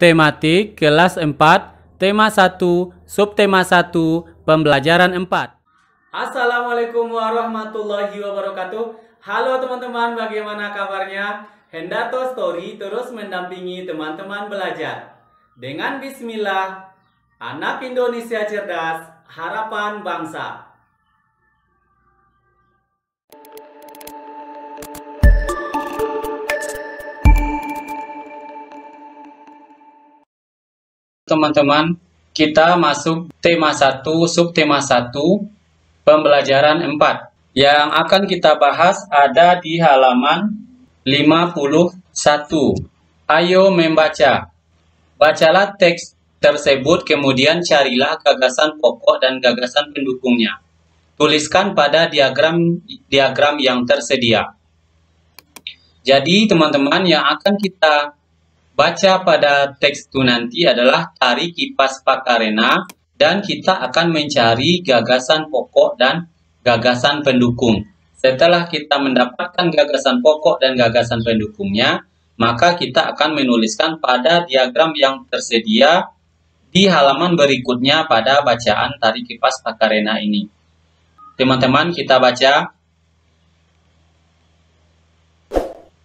Tematik kelas 4, tema 1, subtema 1, pembelajaran 4. Assalamualaikum warahmatullahi wabarakatuh. Halo teman-teman, bagaimana kabarnya? Hendarto Story terus mendampingi teman-teman belajar. Dengan bismillah, anak Indonesia cerdas, harapan bangsa. Teman-teman, kita masuk tema 1, subtema 1, pembelajaran 4. Yang akan kita bahas ada di halaman 51. Ayo membaca. Bacalah teks tersebut, kemudian carilah gagasan pokok dan gagasan pendukungnya. Tuliskan pada diagram yang tersedia. Jadi teman-teman, yang akan kita baca pada teks itu nanti adalah tari kipas Pakarena, dan kita akan mencari gagasan pokok dan gagasan pendukung. Setelah kita mendapatkan gagasan pokok dan gagasan pendukungnya, maka kita akan menuliskan pada diagram yang tersedia di halaman berikutnya pada bacaan tari kipas Pakarena ini. Teman-teman, kita baca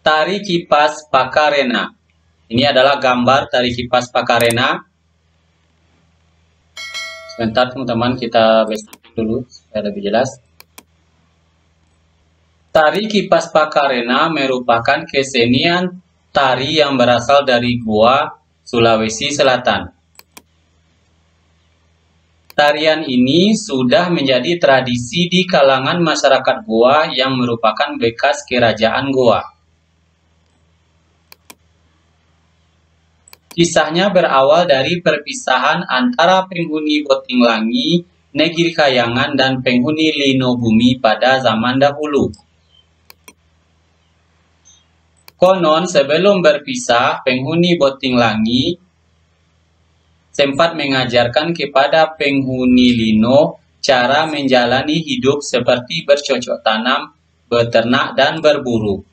tari kipas Pakarena. Ini adalah gambar tari kipas Pakarena. Sebentar teman-teman, kita besarkan dulu supaya lebih jelas. Tari kipas Pakarena merupakan kesenian tari yang berasal dari Goa, Sulawesi Selatan. Tarian ini sudah menjadi tradisi di kalangan masyarakat Goa yang merupakan bekas kerajaan Goa. Kisahnya berawal dari perpisahan antara penghuni Botinglangi, Negeri Kayangan, dan penghuni Lino Bumi pada zaman dahulu. Konon sebelum berpisah, penghuni Botinglangi sempat mengajarkan kepada penghuni Lino cara menjalani hidup seperti bercocok tanam, beternak, dan berburu.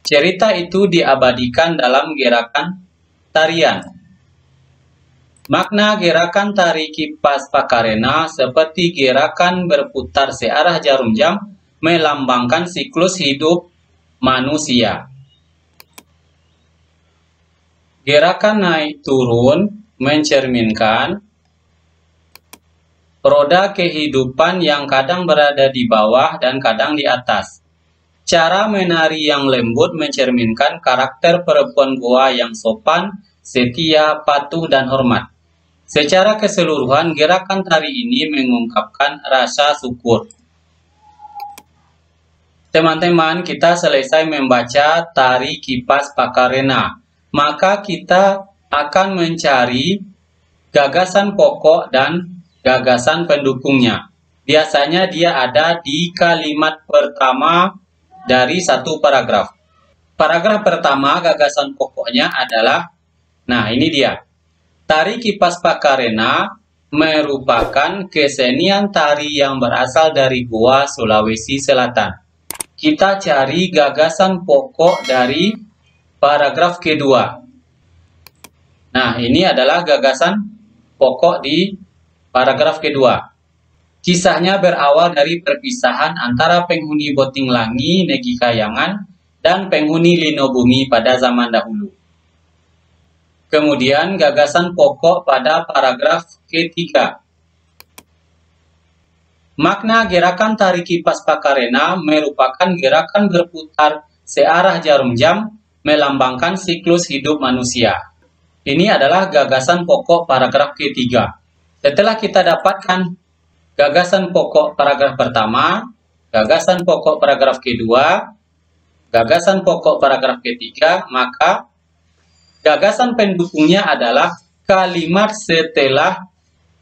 Cerita itu diabadikan dalam gerakan tarian. Makna gerakan tari kipas Pakarena seperti gerakan berputar searah jarum jam, melambangkan siklus hidup manusia. Gerakan naik turun mencerminkan roda kehidupan yang kadang berada di bawah dan kadang di atas. Cara menari yang lembut mencerminkan karakter perempuan Goa yang sopan, setia, patuh, dan hormat. Secara keseluruhan, gerakan tari ini mengungkapkan rasa syukur. Teman-teman, kita selesai membaca tari kipas Pakarena. Maka kita akan mencari gagasan pokok dan gagasan pendukungnya. Biasanya dia ada di kalimat pertama dari satu paragraf. Paragraf pertama, gagasan pokoknya adalah, nah ini dia. Tari kipas Pakarena merupakan kesenian tari yang berasal dari Goa, Sulawesi Selatan. Kita cari gagasan pokok dari paragraf kedua. Nah, ini adalah gagasan pokok di paragraf kedua. Kisahnya berawal dari perpisahan antara penghuni Botinglangi, Negeri Kayangan, dan penghuni Lino Bumi pada zaman dahulu. Kemudian gagasan pokok pada paragraf ketiga. Makna gerakan tari kipas Pakarena merupakan gerakan berputar searah jarum jam, melambangkan siklus hidup manusia. Ini adalah gagasan pokok paragraf ketiga. Setelah kita dapatkan gagasan pokok paragraf pertama, gagasan pokok paragraf kedua, gagasan pokok paragraf ketiga, maka gagasan pendukungnya adalah kalimat setelah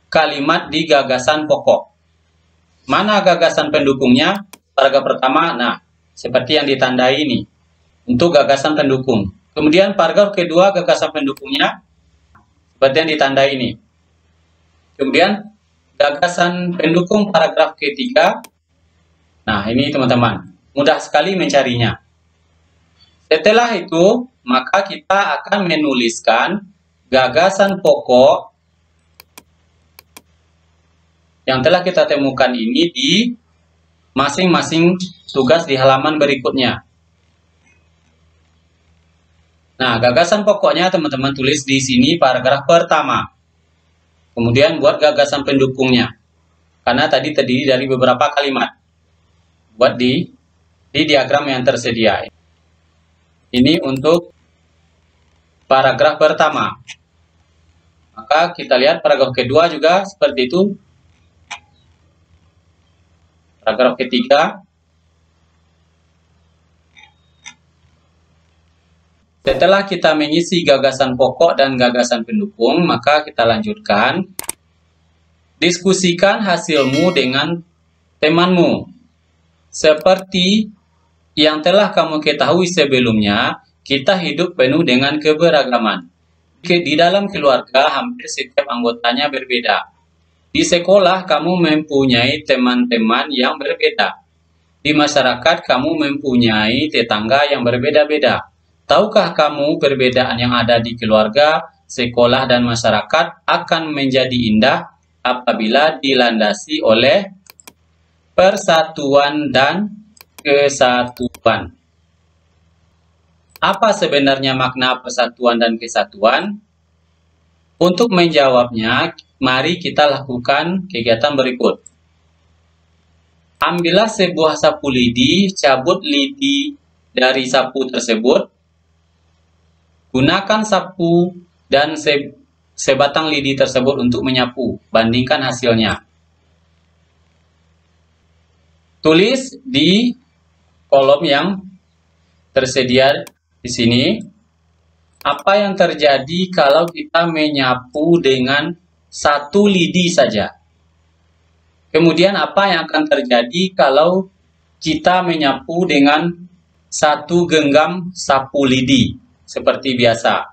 kalimat di gagasan pokok. Mana gagasan pendukungnya? Paragraf pertama, nah, seperti yang ditandai ini, untuk gagasan pendukung. Kemudian paragraf kedua, gagasan pendukungnya, seperti yang ditandai ini. Kemudian gagasan pendukung paragraf ketiga. Nah, ini teman-teman, mudah sekali mencarinya. Setelah itu, maka kita akan menuliskan gagasan pokok yang telah kita temukan ini di masing-masing tugas di halaman berikutnya. Nah, gagasan pokoknya teman-teman tulis di sini paragraf pertama. Kemudian buat gagasan pendukungnya. Karena tadi terdiri dari beberapa kalimat. Buat di diagram yang tersedia. Ini untuk paragraf pertama. Maka kita lihat paragraf kedua juga seperti itu. Paragraf ketiga. Setelah kita mengisi gagasan pokok dan gagasan pendukung, maka kita lanjutkan. Diskusikan hasilmu dengan temanmu. Seperti yang telah kamu ketahui sebelumnya, kita hidup penuh dengan keberagaman. Di dalam keluarga, hampir setiap anggotanya berbeda. Di sekolah, kamu mempunyai teman-teman yang berbeda. Di masyarakat, kamu mempunyai tetangga yang berbeda-beda. Tahukah kamu perbedaan yang ada di keluarga, sekolah, dan masyarakat akan menjadi indah apabila dilandasi oleh persatuan dan kesatuan. Apa sebenarnya makna persatuan dan kesatuan? Untuk menjawabnya, mari kita lakukan kegiatan berikut. Ambillah sebuah sapu lidi, cabut lidi dari sapu tersebut. Gunakan sapu dan sebatang lidi tersebut untuk menyapu. Bandingkan hasilnya. Tulis di kolom yang tersedia di sini. Apa yang terjadi kalau kita menyapu dengan satu lidi saja? Kemudian apa yang akan terjadi kalau kita menyapu dengan satu genggam sapu lidi seperti biasa?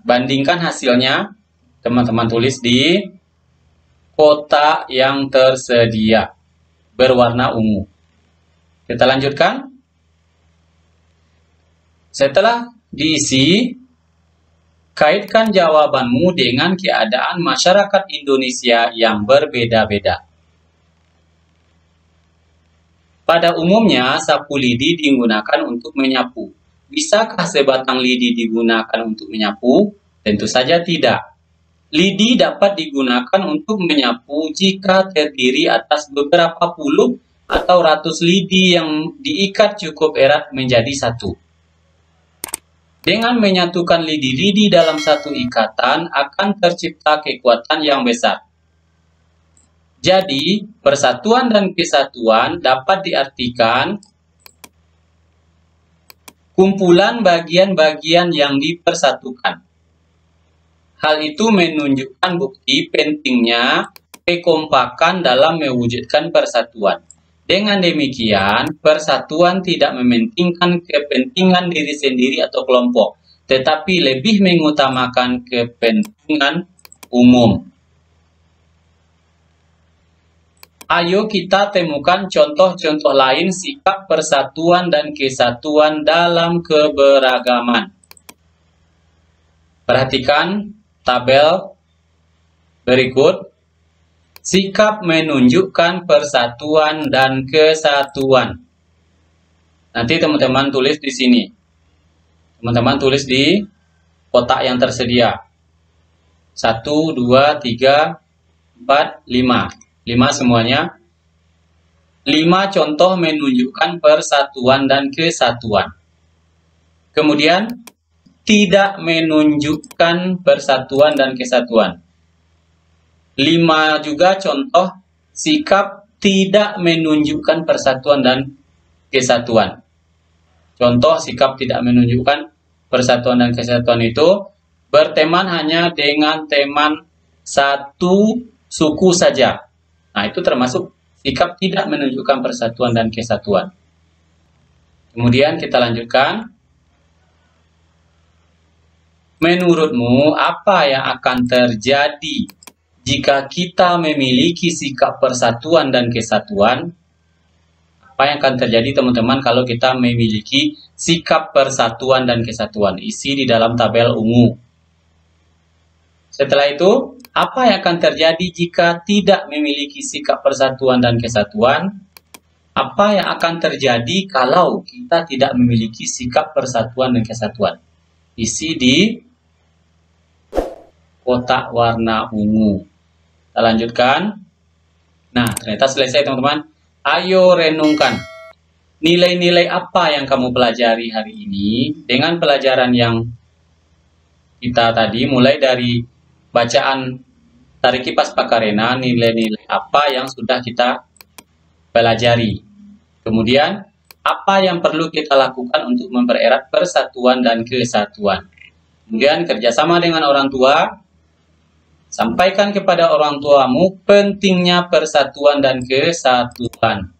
Bandingkan hasilnya, teman-teman tulis di kotak yang tersedia berwarna ungu. Kita lanjutkan. Setelah diisi, kaitkan jawabanmu dengan keadaan masyarakat Indonesia yang berbeda-beda. Pada umumnya, sapu lidi digunakan untuk menyapu. Bisakah sebatang lidi digunakan untuk menyapu? Tentu saja tidak. Lidi dapat digunakan untuk menyapu jika terdiri atas beberapa puluh atau ratus lidi yang diikat cukup erat menjadi satu. Dengan menyatukan lidi-lidi dalam satu ikatan akan tercipta kekuatan yang besar. Jadi, persatuan dan kesatuan dapat diartikan kumpulan bagian-bagian yang dipersatukan. Hal itu menunjukkan bukti pentingnya kekompakan dalam mewujudkan persatuan. Dengan demikian, persatuan tidak mementingkan kepentingan diri sendiri atau kelompok, tetapi lebih mengutamakan kepentingan umum. Ayo kita temukan contoh-contoh lain sikap persatuan dan kesatuan dalam keberagaman. Perhatikan tabel berikut. Sikap menunjukkan persatuan dan kesatuan. Nanti teman-teman tulis di sini. Teman-teman tulis di kotak yang tersedia. 1, 2, 3, 4, 5. 5 semuanya. 5 contoh menunjukkan persatuan dan kesatuan. Kemudian, tidak menunjukkan persatuan dan kesatuan. 5 juga contoh sikap tidak menunjukkan persatuan dan kesatuan. Contoh sikap tidak menunjukkan persatuan dan kesatuan itu berteman hanya dengan teman satu suku saja. Nah, itu termasuk sikap tidak menunjukkan persatuan dan kesatuan. Kemudian kita lanjutkan. Menurutmu, apa yang akan terjadi jika kita memiliki sikap persatuan dan kesatuan? Apa yang akan terjadi teman-teman kalau kita memiliki sikap persatuan dan kesatuan? Isi di dalam tabel ungu. Setelah itu, apa yang akan terjadi jika tidak memiliki sikap persatuan dan kesatuan? Apa yang akan terjadi kalau kita tidak memiliki sikap persatuan dan kesatuan? Isi di kotak warna ungu. Kita lanjutkan. Nah, ternyata selesai teman-teman. Ayo renungkan. Nilai-nilai apa yang kamu pelajari hari ini dengan pelajaran yang kita tadi, mulai dari bacaan tarik kipas Pakarena, nilai-nilai apa yang sudah kita pelajari. Kemudian, apa yang perlu kita lakukan untuk mempererat persatuan dan kesatuan. Kemudian, kerjasama dengan orang tua. Sampaikan kepada orang tuamu pentingnya persatuan dan kesatuan.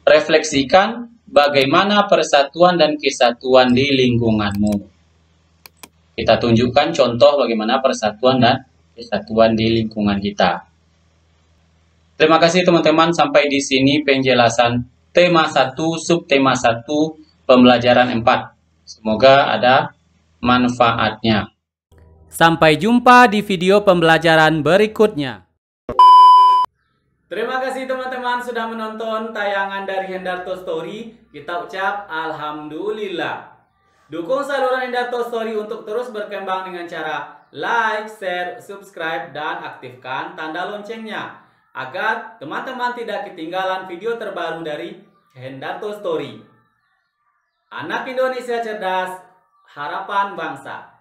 Refleksikan bagaimana persatuan dan kesatuan di lingkunganmu. Kita tunjukkan contoh bagaimana persatuan dan kesatuan di lingkungan kita. Terima kasih teman-teman, sampai di sini penjelasan tema 1, subtema 1, pembelajaran 4. Semoga ada manfaatnya. Sampai jumpa di video pembelajaran berikutnya. Terima kasih teman-teman sudah menonton tayangan dari Hendarto Story. Kita ucap alhamdulillah. Dukung saluran Hendarto Story untuk terus berkembang dengan cara like, share, subscribe, dan aktifkan tanda loncengnya agar teman-teman tidak ketinggalan video terbaru dari Hendarto Story. Anak Indonesia cerdas, harapan bangsa.